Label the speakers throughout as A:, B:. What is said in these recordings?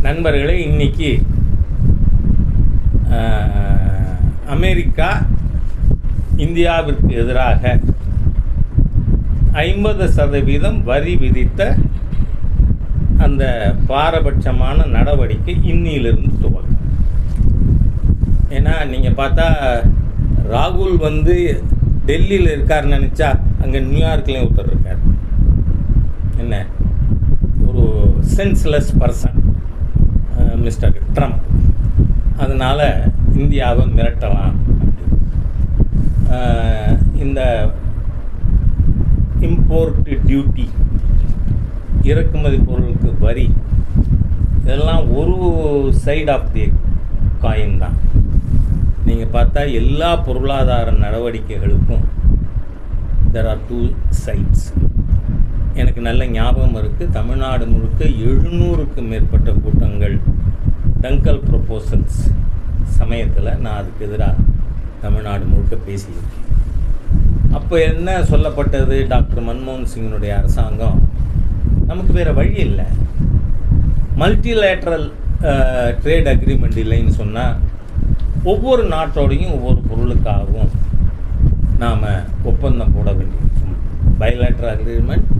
A: நண்பர்களே, இன்னைக்கு அமெரிக்கா இந்தியாவிற்கு எதிராக 50% வரி விதித்த அந்த பாரபட்சமான நடவடிக்கை இன்னிலிருந்து துவக்கம். ஏன்னா நீங்கள் பார்த்தா ராகுல் டெல்லியில் இருக்காருன்னு நினச்சா அங்கே நியூயார்க்லேயும் ஒருத்தர் இருக்கார். என்ன ஒரு சென்ஸ்லெஸ் பர்சன் மிஸ்டர் ட்ரம்ப். அதனால் இந்தியாவை மிரட்டலாம். இந்த இம்போர்ட் டியூட்டி, இறக்குமதி பொருளுக்கு வரி, இதெல்லாம் ஒரு சைடு ஆஃப் தி காயின் தான். நீங்கள் பார்த்தா எல்லா பொருளாதார நடவடிக்கைகளுக்கும் there are two sides. எனக்கு நல்ல ஞாபகம் இருக்குது, தமிழ்நாடு முழுக்க 700க்கும் மேற்பட்ட கூட்டங்கள் டங்கல் ப்ரொபோசல்ஸ் சமயத்தில் நான் அதுக்கு எதிராக தமிழ்நாடு முழுக்க பேசியிருக்கேன். அப்போ என்ன சொல்லப்பட்டது? டாக்டர் மன்மோகன் சிங்கினுடைய அரசாங்கம் நமக்கு வேறு வழி இல்லை, மல்டிலேட்ரல் ட்ரேட் அக்ரிமெண்ட் இல்லைன்னு சொன்னால் ஒவ்வொரு நாட்டோடையும் ஒவ்வொரு பொருளுக்காகவும் நாம் ஒப்பந்தம் போட வேண்டியிருக்கும். Bilateral agreement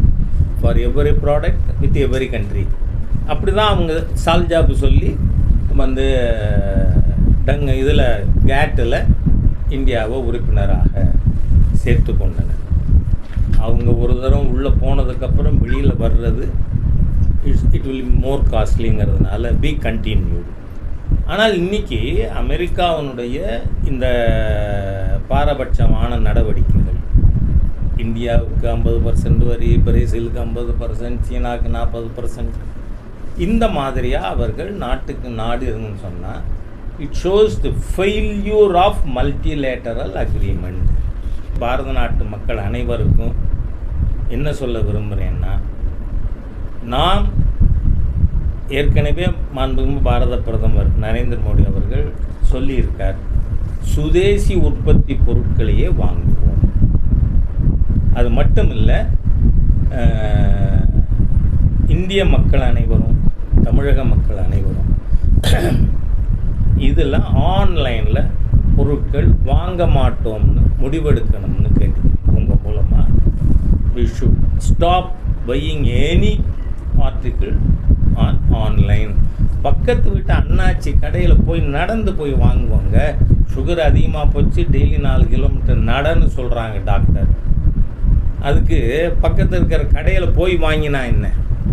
A: for every product with every country. அப்படி தான் அவங்க சால்ஜாப்பு சொல்லி இதில் கேட்டில் இந்தியாவை உறுப்பினராக சேர்த்து கொண்டனர். அவங்க ஒரு தரம் உள்ளே போனதுக்கப்புறம் வெளியில் வர்றது இட் வில் மோர் காஸ்ட்லிங்கிறதுனால பி கண்டினியூடு. ஆனால் இன்றைக்கி அமெரிக்காவினுடைய இந்த பாரபட்சமான நடவடிக்கைகள், இந்தியாவுக்கு 50% வரி, பிரேசிலுக்கு 50%, சீனாவுக்கு 40%, இந்த மாதிரியாக அவர்கள் நாட்டுக்கு நாடு இருந்துன்னு சொன்னால் it shows the failure of multilateral agreement. Bharata நாட்டு மக்கள் அனைவருக்கும் என்ன சொல்ல விரும்புகிறேன்னா, நாம் ஏற்கனவே மாண்புமிகு பாரத பிரதமர் நரேந்திர மோடி அவர்கள் சொல்லியிருக்கார், சுதேசி உற்பத்தி பொருட்களையே வாங்குவோம். அது மட்டும் இல்லை, இந்திய மக்கள் அனைவரும், தமிழக மக்கள் அனைவரும் இதில் ஆன்லைனில் பொருட்கள் வாங்க மாட்டோம்னு முடிவெடுக்கணும்னு கேட்குறேன். உங்கள் மூலமாக we should stop buying any article on online. பக்கத்து வீட்டு அண்ணாச்சி கடையில் போய் நடந்து போய் வாங்குவாங்க. சுகர் அதிகமாக போச்சு, டெய்லி 4 கிலோமீட்டர் நடன்னு சொல்கிறாங்க டாக்டர். அதுக்கு பக்கத்தில் இருக்கிற கடையில் போய் வாங்கினா என்ன?